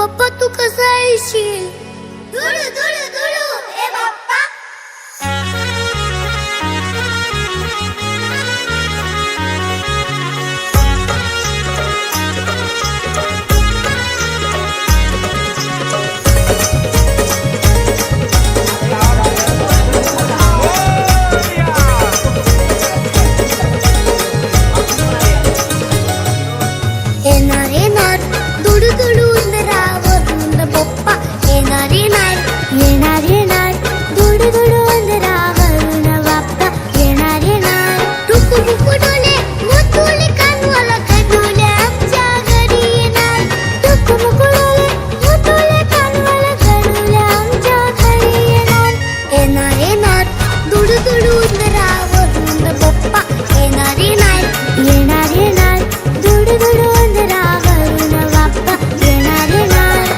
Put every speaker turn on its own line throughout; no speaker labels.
बाप्पा तू कसा येशील? धुळू धुळू धुळू ए बाप्पा. येणार येणार दुडू दुडू उंदरावरून बाप्पा येणार येणार. येणार येणार दुडू दुडू उंदरावरून बाप्पा येणार येणार. टुकू टुकू डोले मोठुले कानवाला कानवले आमच्या घरी येणार. टुकू टुकू डोले मोठुले कानवाला कानवले आमच्या घरी येणार. येणार येणार दुडू दुडू उंदरावरून बाप्पा येणार येणार. येणार येणार दुडू दुडू उंदरावरून बाप्पा येणार येणार.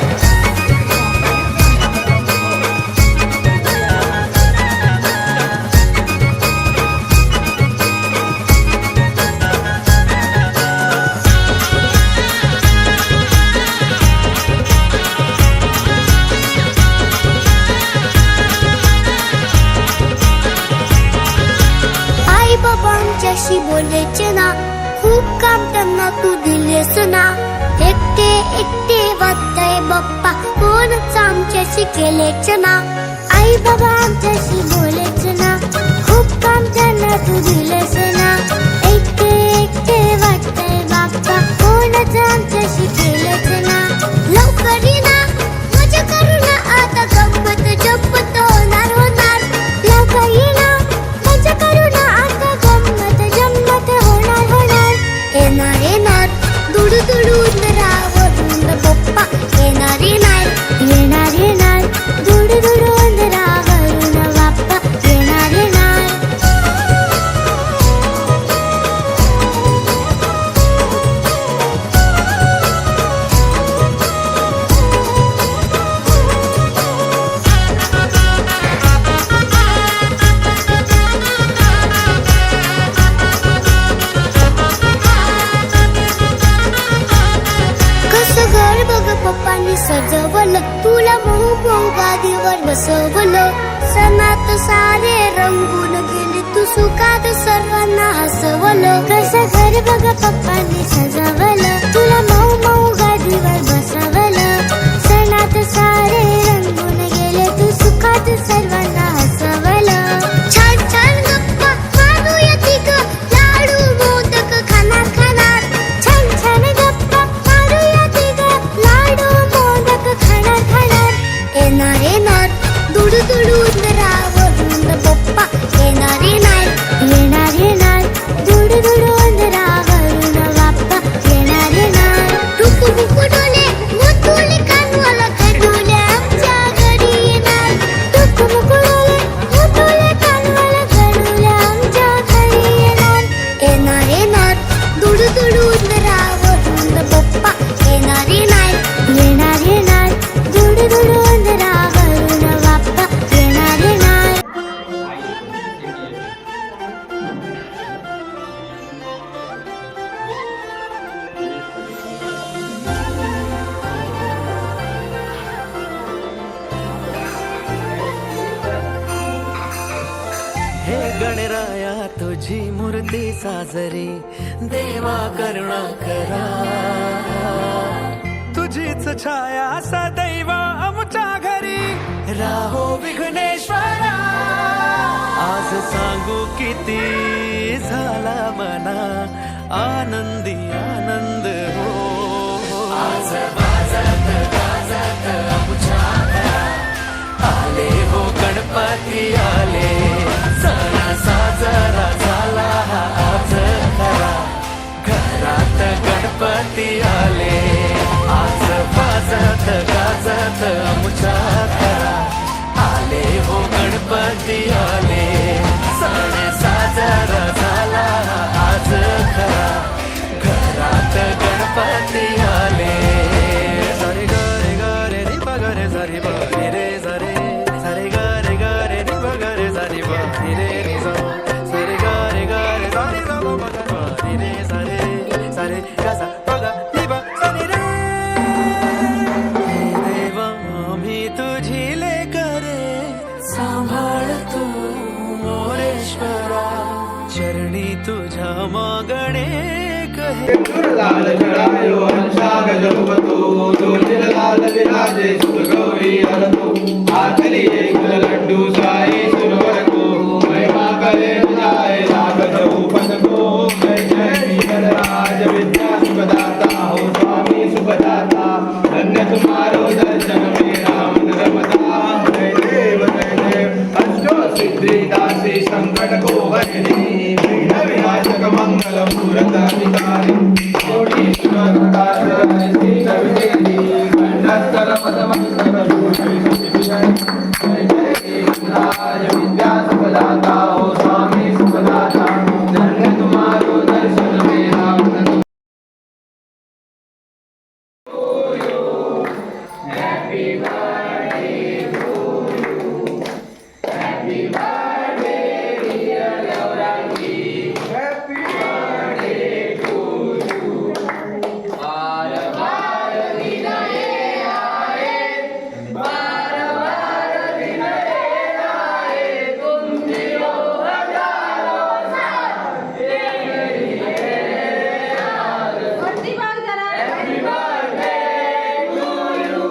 आई बाबा आमच्याशी बोलायचे ना, खूप काम त्यांना तू दिलेस ना. एकटे एकटे वाटतंय बाप्पा कोणच आमच्याशी केलेच ना. आई बाबा आमच्याशी बोलायचे ना, खूप काम त्यांना तू दिलेस ना. एकटे एकटे वाटतंय बाप्पा कोणच आमच्याशी केलेच ना. लवकर ये ना मजा करू ना, आता गंमत जप्पत होणार होणार. लवकर ये ना मजा करू ना, आता गंमत जम्मत होणार होणार. येणार येणार दुडू दुडू उंदरावरून बाप्पा येणार येणार. येणार येणार दुडू दुडू उंदरावरून बाप्पा येणार येणार. कसं घर बघ पप्पांनी सजवलं, तुला मऊ मऊ गादीवर बसवलं. सणात सारे रंगून गेले, तू सुखात सर्वांना हसवलं. कसं घर बघ पप्पांनी सजवलं, तुला मऊ मऊ गादीवर बसवलं. सणात सारे रंगून गेले, तू सुखात सर्वांना हसवलं. छान छान गप्पा मारूया तिघं, लाडू मोदक खाणार खाणार. छान छान गप्पा मारूया तिघं, लाडू मोदक खाणार खाणार. येणार येणार दुडू दुडू उंदरावरून बाप्पा येणार येणार. येणार येणार दुडू दुडू उंदरावरून बाप्पा येणार येणार. टुकू टुकू डोले मोठुले कानवाला कानवले आमच्या घरी येणार. टुकू टुकू डोले मोठुले कानवाला कानवले आमच्या घरी येणार. येणार येणार दुडू दुडू उंदरावरून बाप्पा येणार येणार. येणार येणार दुडू दुडू उंदरावरून बाप्पा येणार येणार.
हे गणराया तुझी मूर्ती साजरी, देवा करुणा करा. तुझीच छाया सदैव आमच्या घरी राहो विघ्नेश्वरा. आज सांगू किती झाला मना आनंदी आनंद हो. आज वाजत गाजत आमच्या घरात आले हो गणपती आले. सण साजरा झाला हा आज खरा, घरात गणपती आले. आज वाजत गाजत आमच्या घरात आले हो गणपती आले. सण साजरा झाला हा आज खरा, घरात गणपती आले. सारे गारे गारे रे बगरे सारे बारे रे सारे सारे गारे गारे रे बगरे सारे बारे रे रे सा. सारे गारे गारे सारे सा बगरे रे सारे सारे गा सा बगा नि बा
लाल चढायो हंसा गजपतो जोशील लाल विराजे सुत गौरी हरतो आखरी एक लड्डू साई सुरवर को महिमा करे जाए लागत उपद को जय जय वीरराज विद्या सुखदाता हो स्वामी सुखदाता धन्य तुम्हारो दर्शन मेरा मन रमता जय देव अष्टो सिद्धि दासी संकट को हरणी विघ्न विनाशक मंगल मूरत विकारी कोटि सुर प्रकाश श्री कविदेवी कंठस्तर पदमस्तर भूषण जय जय राज विद्या सुखदाता हो स्वामी सुखदाता धन्य तुम्हारो दर्शन मेरा मन Happy birthday to you. Happy birthday, dear Gauraki. Happy birthday to you. बार बार दिन ये आए, बार बार दिन ये आए, तुम जियो हजारों साल, ये मेरी है याद. Happy birthday to you.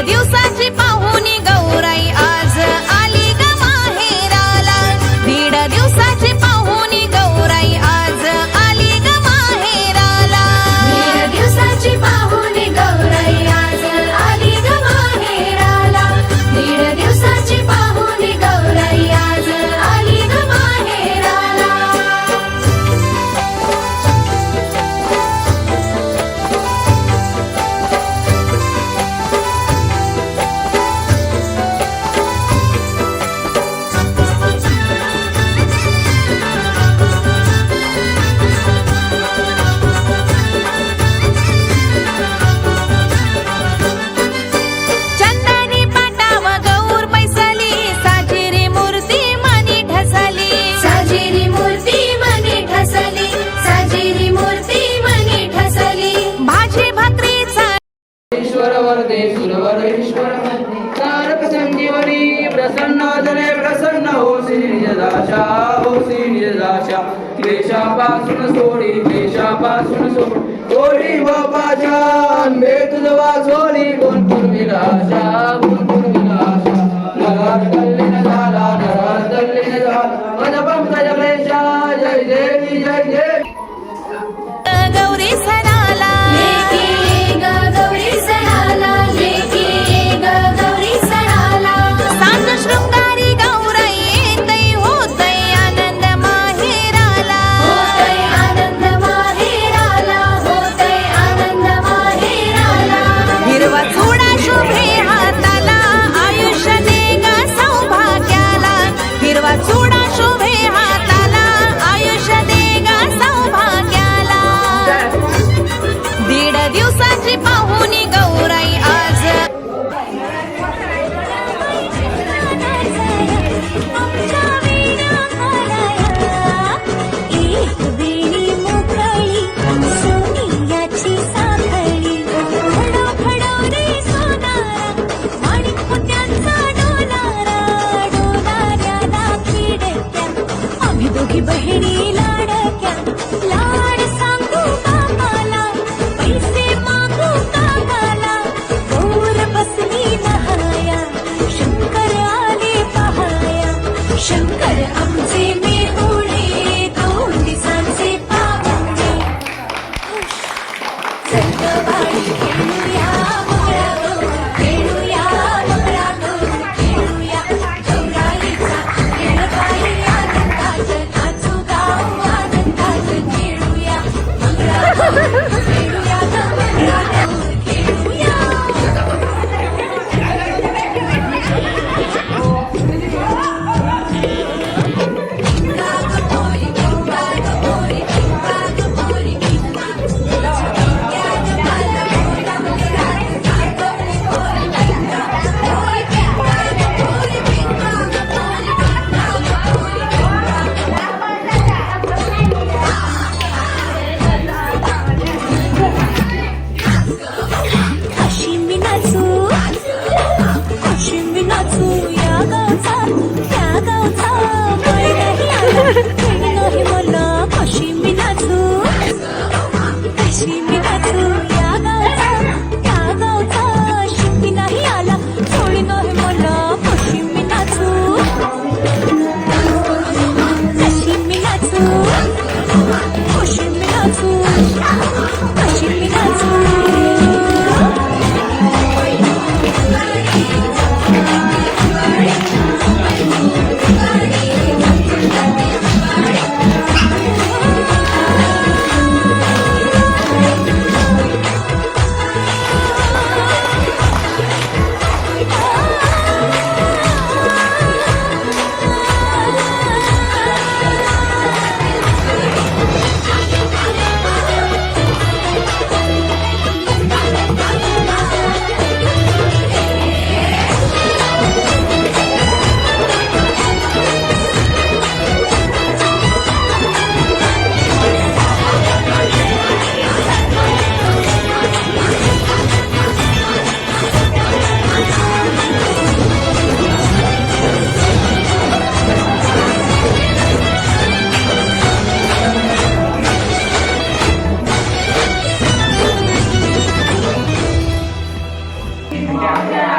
दिवसाची पाहुणी गौराई आज आली ग माहेराला. दीड दिवसाची पाहुणी गौराई आज आली ग माहेराला.
दीड दिवसाची पाहुणी गौराई आज आली ग माहेराला. दीड दिवसाची पाहुणी गौराई आज आली ग माहेराला.
चंदनी पाटाव गौर बैसली साजिरी मूर्ती मनी ठसली.
साजेरी मूर्ती मनी ठसली. साजेरी मूर्ती मनी ठसली.
भाजी भाकरीचा
ईश्वर वरदे सुरवर ईश्वर तारक संजीवनी प्रसन्न जने प्रसन्न होसी निजदाशा होसी निजदाशा. क्लेशापासून सोडी क्लेशापासून सोडी बापाच्या आंबे तुझ वाचोली गुणपूर विलाशा गुणपूर विलाशा. नगर तल्लीन झाला नगर तल्लीन झाला मज पंकज क्लेशा. जय देवी जय देवी.
गौरी सणाला
लेकी ग गौरी सणाला. लेकी ग गौरी सणाला.
सात शृंगारी गौराई येतै होतै आनंद माहेराला.
होतय आनंद माहेराला. होतय आनंद माहेराला.
हिरवा चुडा शुभे हाताला आयुष्य दे ग सौभाग्याला. हिरवा चुडा शुभे हाताला आयुष्य दे ग सौभाग्याला. दीड दिवसाची पाहुणी गौराई आज
एक वेळी मोकळी सोनियाची साखळी. खडो खडो रे सोनारा माणिक मोत्यांचा डोलारा. डोलाऱ्याला खिडक्या आम्ही दोघी बहिणी लाडक्या. लाड सांगू काकाला पैसे मागू काकाला. गौर बसली नहाया शंकर आले पहाया. शंकर आमचे मेहुणे दोन दिवसांचे पाहुणे. चंदवाडी खेळूया मंगळागौर खेळूया मंगळागौर खेळूया. गौराईचा खेळ बाई आनंदात नाचू गाऊ आनंदात खेळूया मंगळागौर खेळूया ग मंगळागौर खेळूया. अशी मी नाचू अशी मी नाचू या गावचा त्या गावचा. वय नाही आला खेळ नाही मला. कशी मी नाचू कशी मी नाचू या गावचा त्या गावचा. शिंपी नाही आला सोळी नाही मला. कशी मी नाचू कशी मी नाचू कशी मी नाचू कशी मी नाचू.
Yeah.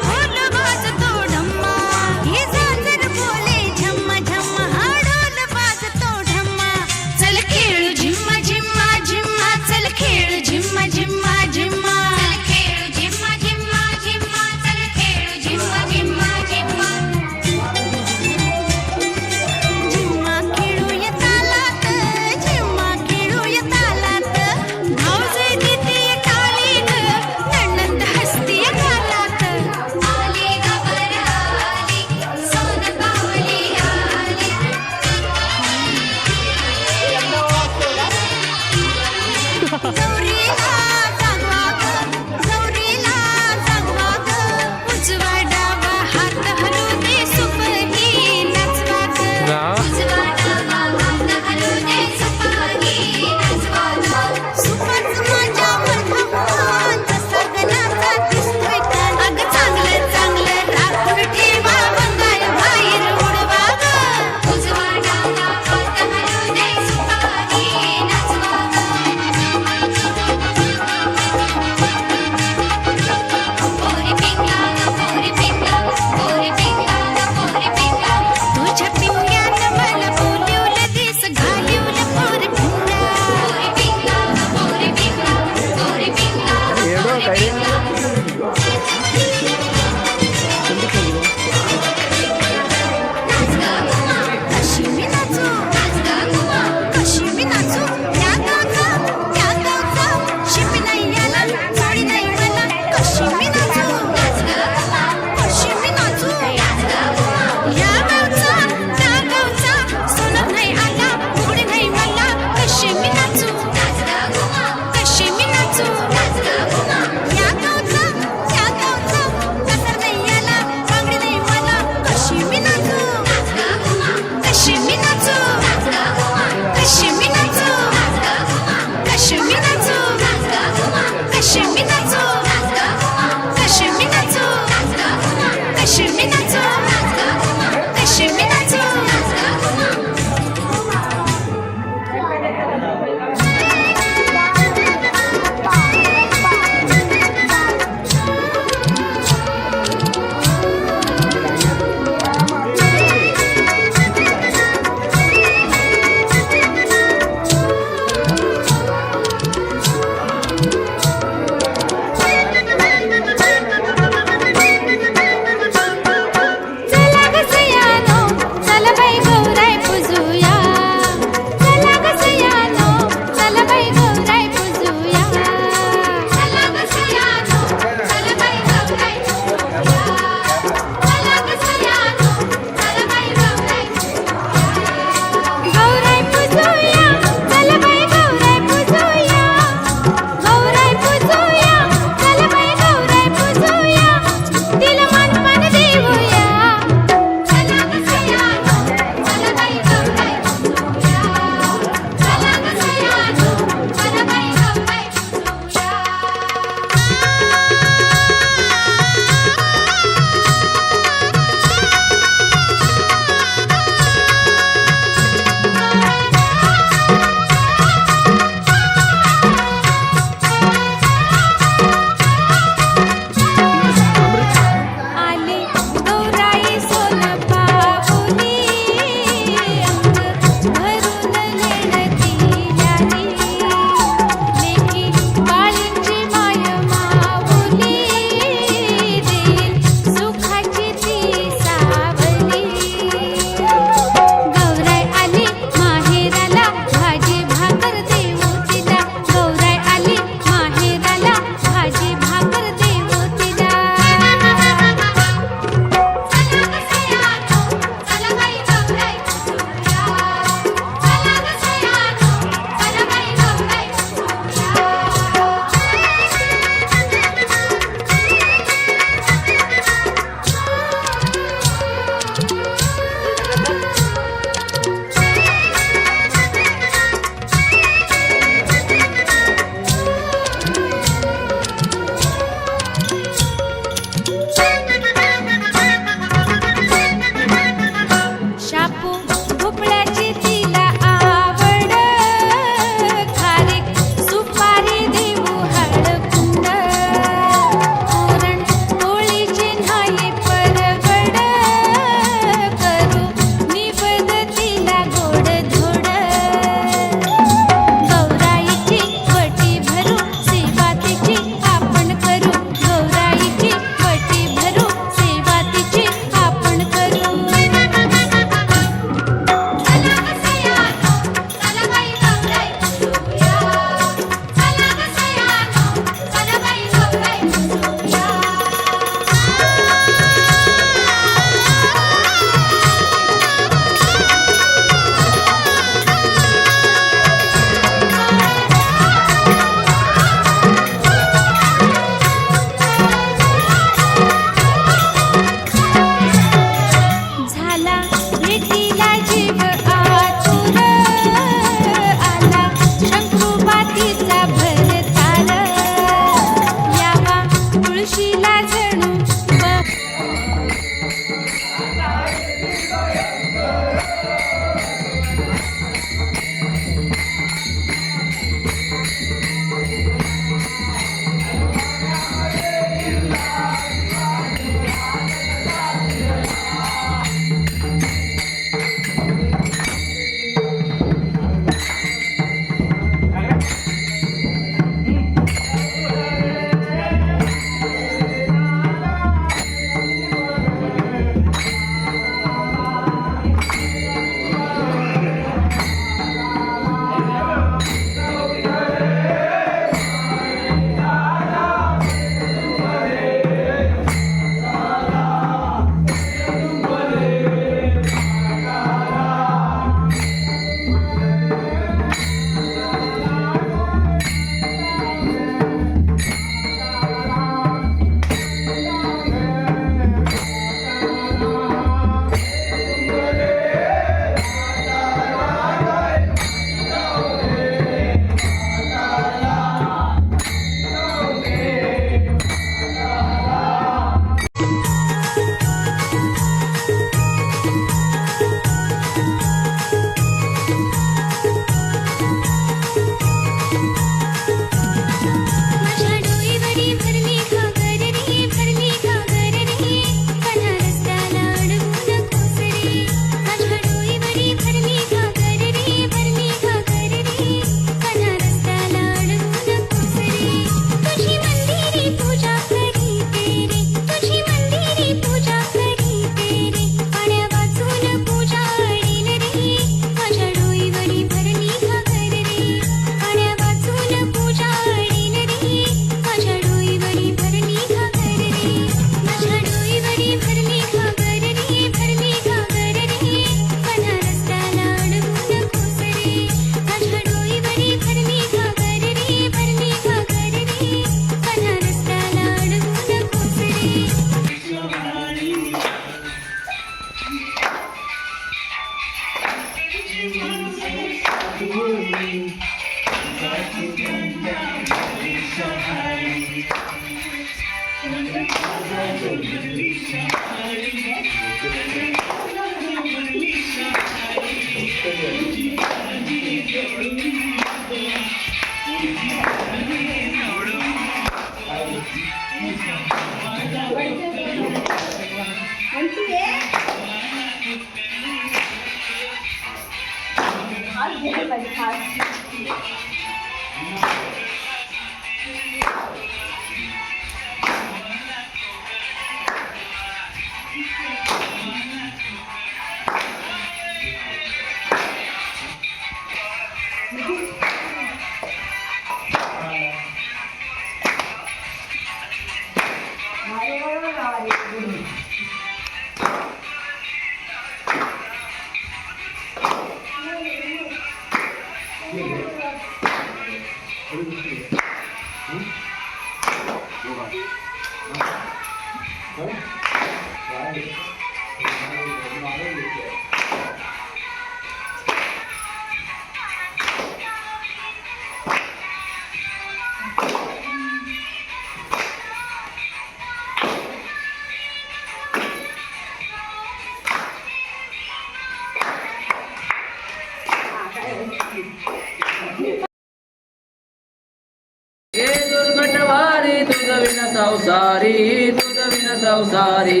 हे दुर्घटवारी तुझ विन संसारी तुझ विन संसारी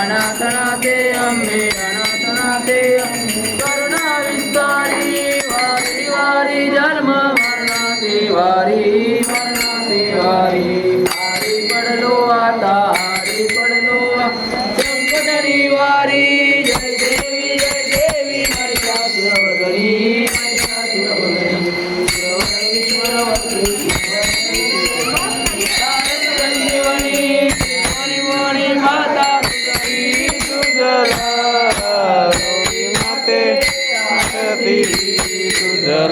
अनाथनाथे अंबे अनाथनाथे करुणा विस्तारी वारी वारी जन्म मरणाते वारी मरणाते वारी हारी पडलो आता हारी पडलो संकटरी वारी जय देवी महिषासुरवदनी महिषासुरवदनी सुरवरवीश्वरवती माता तुझी तुझला माते आरती तुझला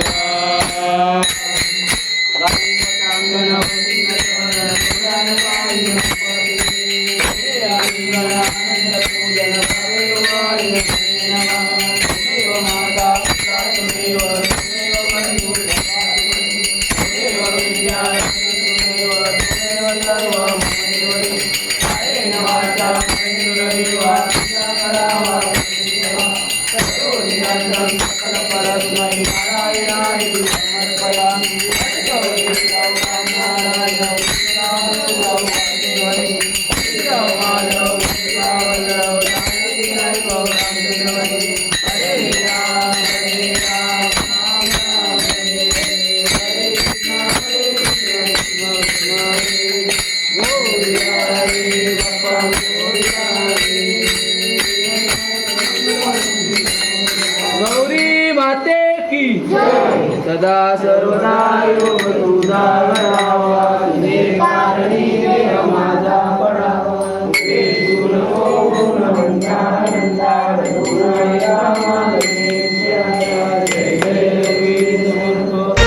गौरी माते की सदा सर्वदा योग तुझा घडावा तुझे कारणी देह माझा पडावा तुझे गुण गुणवंता नंदार गुणया मालनेश्वर जय जय वीर मूर्ख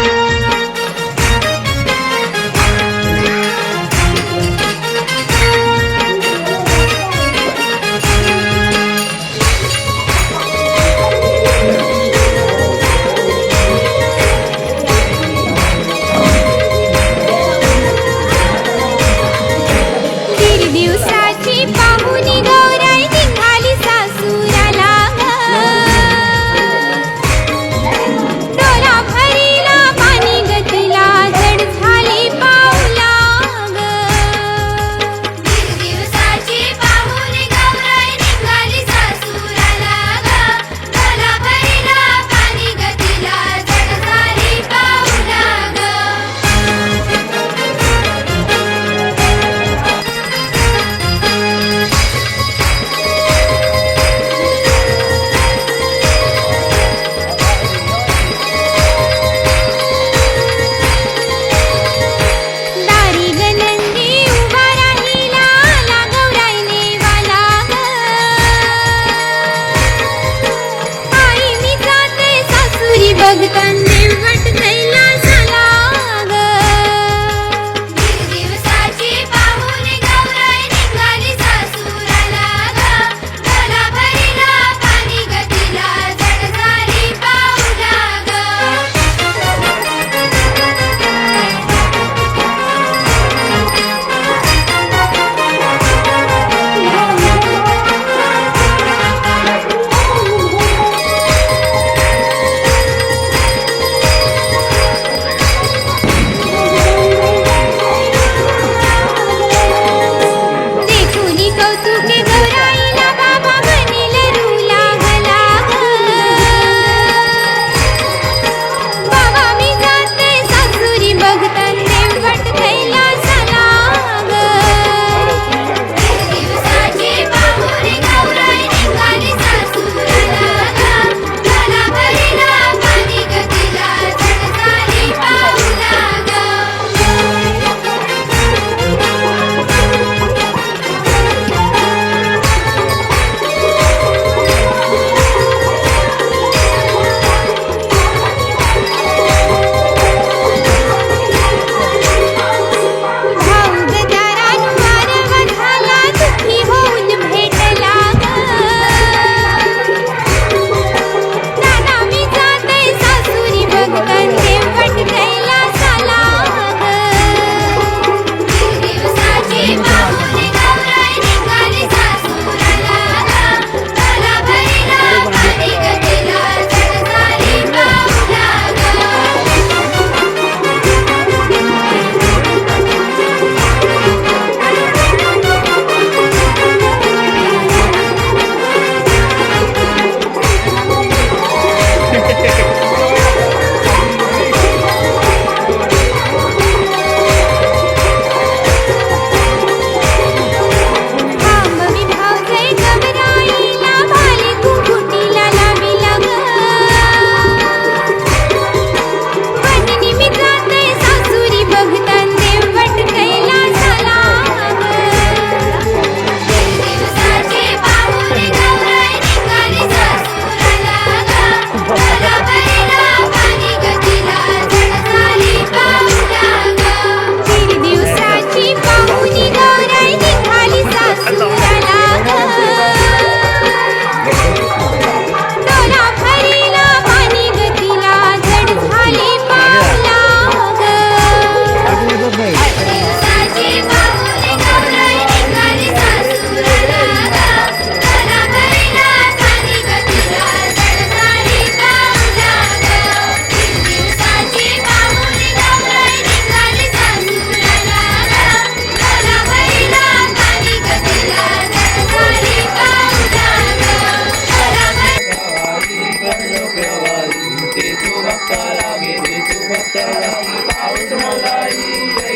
पाऊस मौलाई जय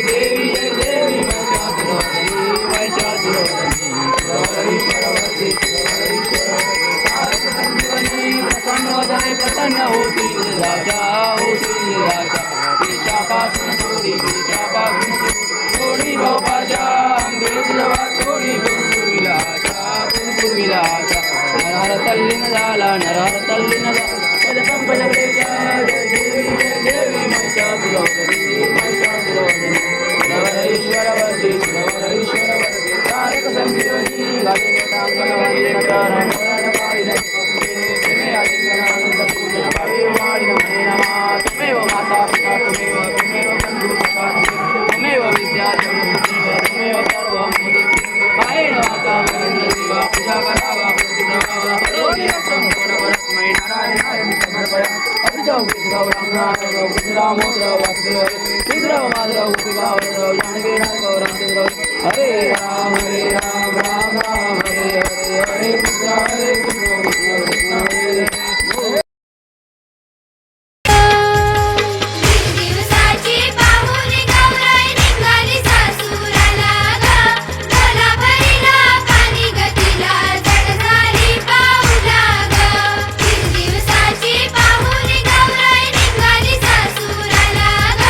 देवी महिषासुरवदनी ईश्वरवती प्रसन्न वदने प्रसन्न होती राजा देशापासून थोडी भोपाच्या अंगेज जवा थोडी पूर्वीला नरहर तल्लीन झाला जय देवी महिषासुरवदनी ईश्वरवती तारक संजीवनी त्वमेव माता पिता त्वमेव बंधु सखा त्वमेव विद्या त्वमेव सर्वं कायेन वाचा मनसेवा पूजा करावा करोमि रक्षं कोणपरस्मै नारायणाय समर्पया अभिजौ रामोद्र वासुदेव विद्रव माधव विभावद्रव जानकी राघव रामचंद्र हरे राम राम राम हरे हरे हरे कृष्ण कृष्ण कृष्ण हरे हरे
दिवसाची पाहुण गौराई निघाली सासुराला ग डोला भरिला पाणी गतीला जड झाली पाऊला ग दिवसाची पाहुण गौराई निघाली सासुराला ग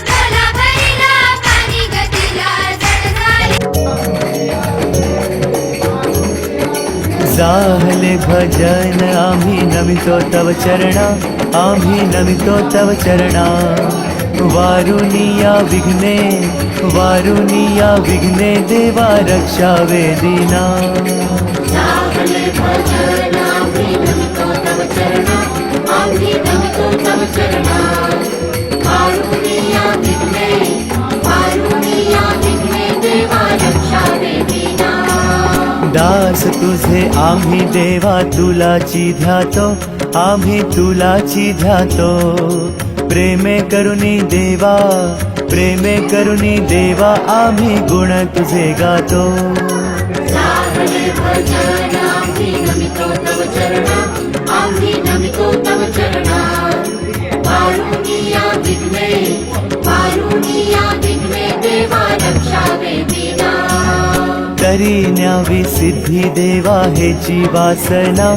डोला भरिला पाणी गतीला जड झाली
जाहले भजन आम्ही नमितो तव चरणा आम्ही नमितो तव चरणा वारुनिया विघ्ने देवा रक्षा वेदिना दास तुझे आम्ही देवा तुलाची ध्यातो आम्ही तुलाची ध्यातो प्रेमे करुणी देवा आम्ही गुण तुझे गातो तरी न्यावी सिद्धी देवा हेची वासना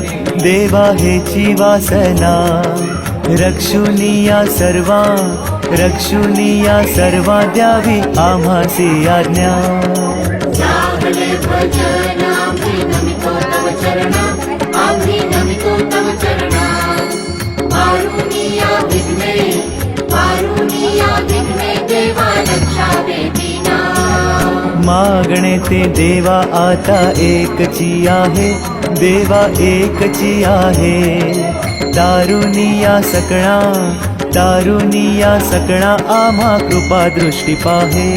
रक्षुनिया सर्वा द्यावी आम्हासी आज्ञा मागणे ते देवा आता एकची आहे तारुनिया सकणा आम्हा कृपा दृष्टी पाहे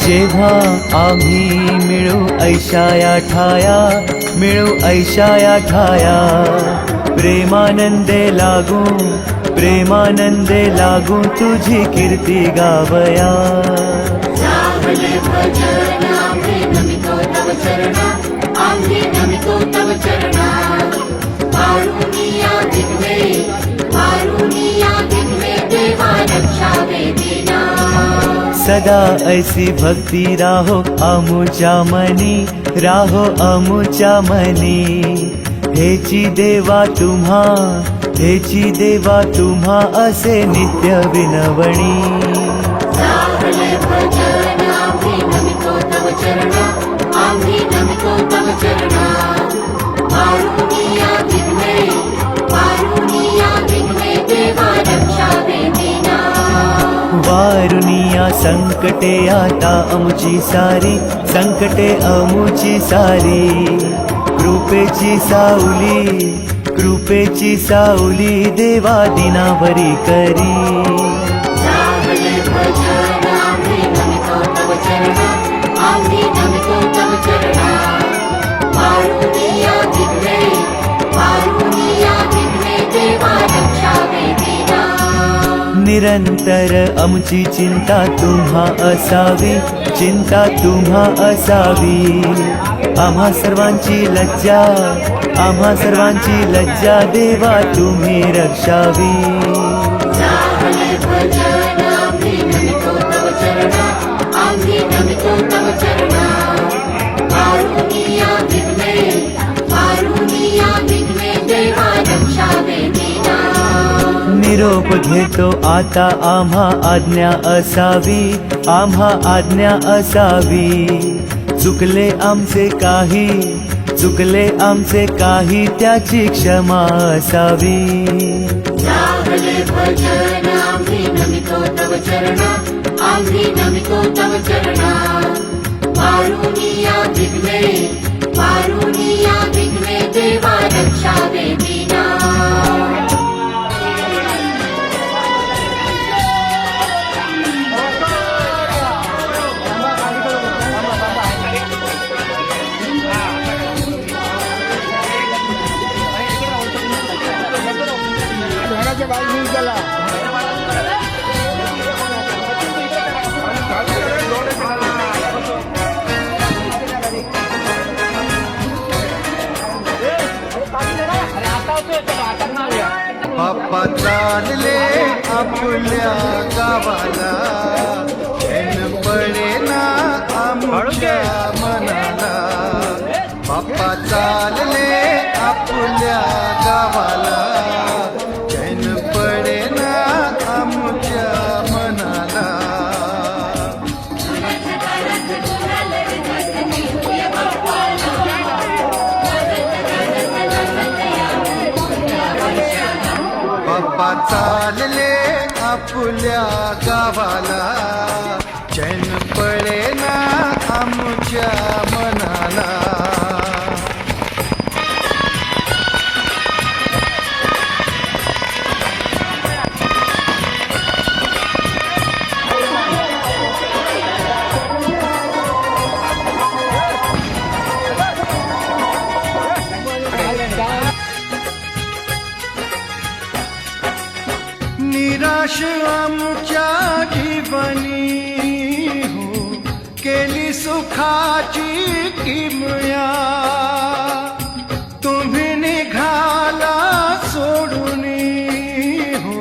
जेव्हा आम्ही मिळू ऐशाया ठाया प्रेमानंदे लागू तुझी कीर्ती गावया सदा ऐसी भक्ती राहो अमुच्या मनी हेची देवा तुम्हा असे नित्य विनवणी वारुनिया संकटे आता अमुची सारी कृपेची सावली देवा दिनावरी करी निरंतर आमची चिंता तुम्हा असावी, चिंता तुम्हा असावी. आम्हा सर्वांची लज्जा, आम्हा सर्वांची लज्जा देवा तुम्ही रक्षावी. निरोप घेतो आता आम्हा आज्ञा असावी, आम्हा आज्ञा असावी. चुकले आमचे काही, चुकले आमचे काही त्याची क्षमा असावी.
देवा रक्षावे दीना.
बाप्पा चालले आपल्या गावाला, चैन पडेना आमच्या मनाला. बाप्पा चालले आपल्या गावाला, चैन पडेना आमच्या मनाला. बाप्पा चालले आपल्या गावाला, चैन पडेना आमच्या मनाला. निराश आमच्या जीवनी हो, केली सुखाची किमया. तुम्ही निघाला सोडून हो,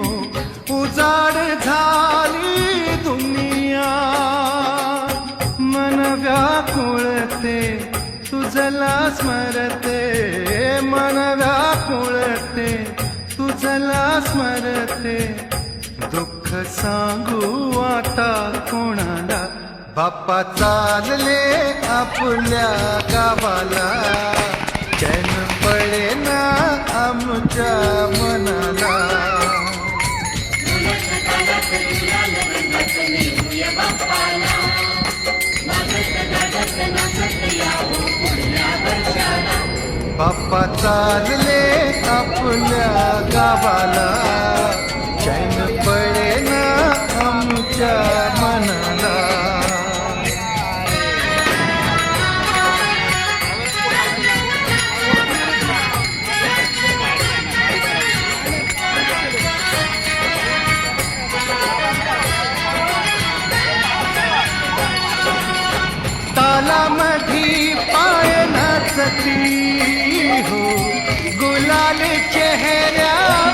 उजाड झाली दुनिया. मन व्याकुळते तुझला स्मरते, मन व्याकुळते तुझला स्मरते. दुःख सांगू आता कोणाला. बाप्पा चालले आपल्या गावाला, चैन पडेना आमच्या मनाला. बाप्पा चालले आपल्या गावाला, चैन पडेना आमच्या मनाला. तालामधी पाय नाचती हो, गुलाल चेहऱ्यावरती.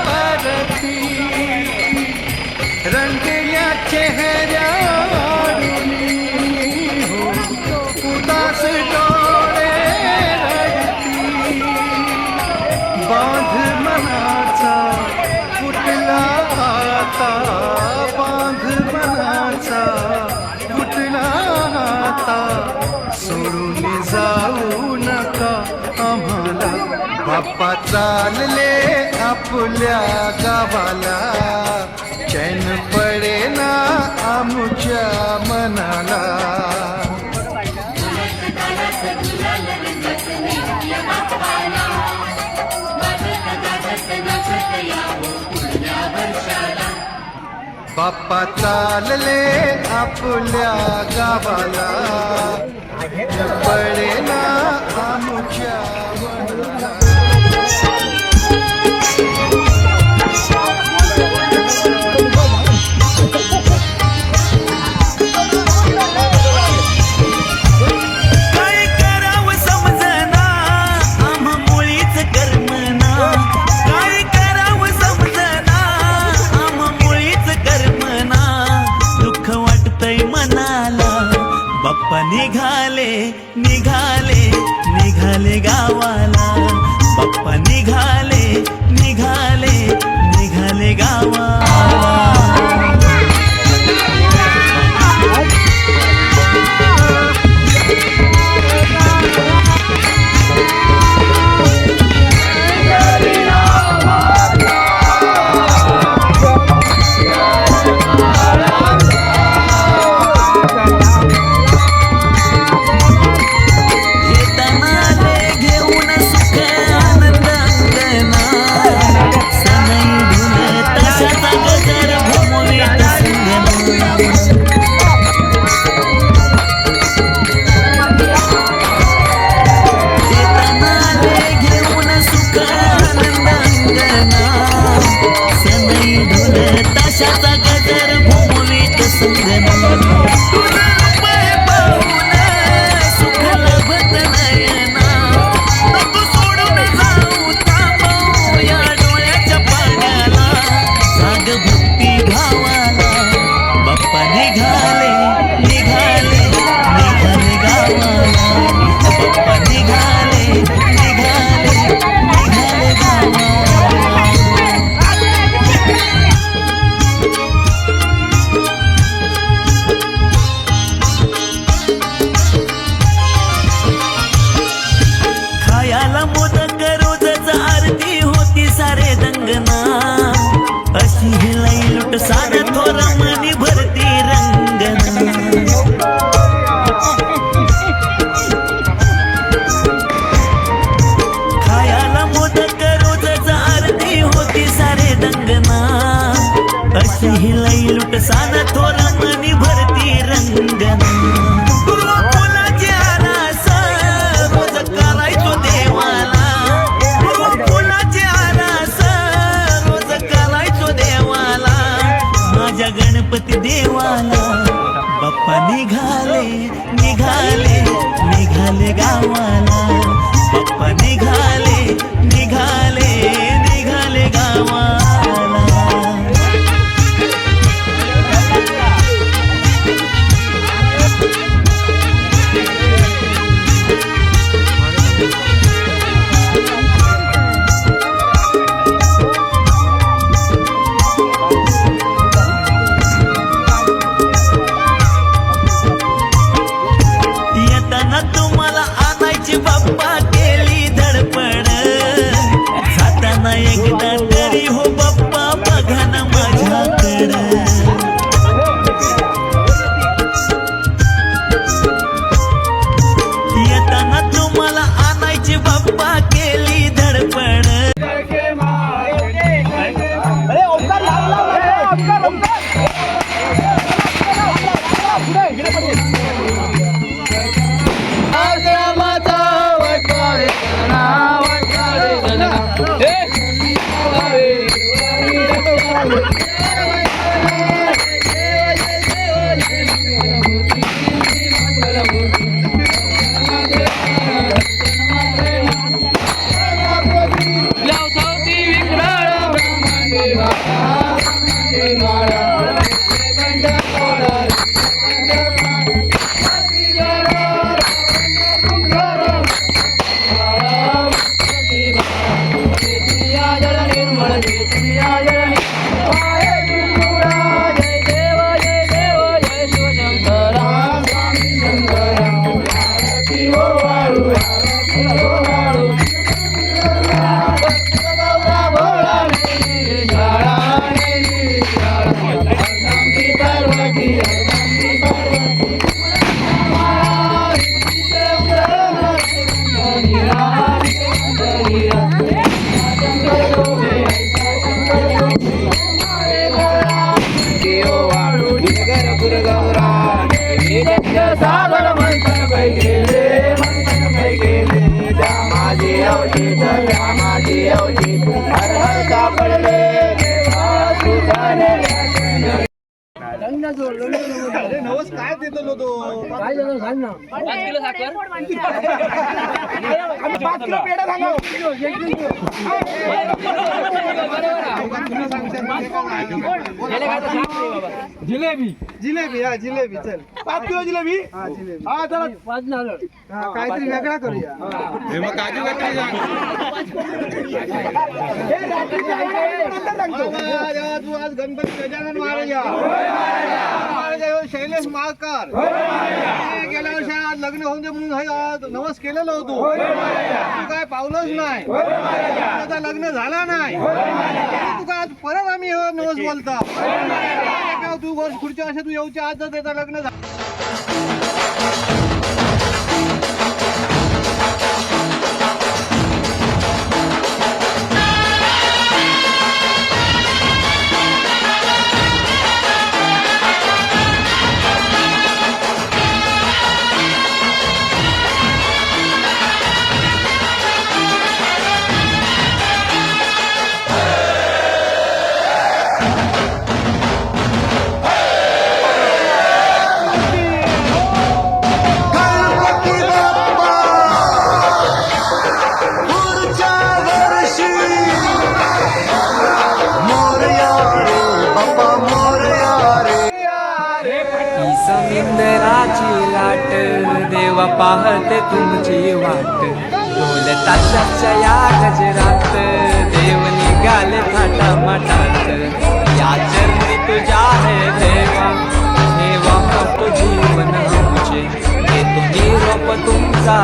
रंगल्या चेहऱ्यावरुनी हो, उदास डोळे रडती. बांध मनाचा फुटला आता, बांध मनाचा फुटला आता. सोडून जाऊ नका आम्हाला. बाप्पा चालले आपल्या गावाला, चैन पडेना आमच्या मनाला. बाप्पा चालले आपल्या गावाला, पडेना आमच्या मनाला.
बाप्पा निघाले निघाले निघाले गावाला बाप्पा निघाले निघाले निघाले गावाला सारा थोरा मनी भरती रंगना खायाला मोदक रोजचा आरती होती सारे दंगना अशी ही लई लुट सारा थोरा मनी भरती रंगना फुलाची आरास रोज करायचो देवाला फुलाची आरास रोज करायचो देवाला माझ्या गणपती देवाला बाप्पा निघाले निघाले निघाले गावाला बाप्पा निघाले निघाले निघाले गावाला बाप्पा केली धडपड जाताना एकदा तरी हो बाप्पा बघा ना माझ्याकडं येताना तुम्हाला आणायची बाप्पा केली धडपड
नवस काय देतो तो
5 किलो साखर
5 किलो पेढा सांगा
जिलेबी
जिलेबी हा जिलेबी चल 5 किलो जिलेबी हा जिलेबी हा चला
5 झालं
काहीतरी वेगळा करूया
मग काजू कतरी
तू आज गणपती गजानन महाराज शैलेश माळकर गेल्या वर्षी आज लग्न होऊन दे म्हणून नवस केलेलं होतो तू काय पावलंच नाही आता लग्न झाला नाही तू काय आज परत आम्ही नवस बोलता तू वर्ष पुढच्या वर्षी तू येऊच्या आज त्याचं लग्न झालं
समुद्राची लाट देवा पाहते तुमची वाट ढोल ताशाच्या या गजरात देव निघाले थाटामाटात या चरणी तुझ्या हे देवा ठेवा जीवन आमचे हे तुम्ही रोप तुमचा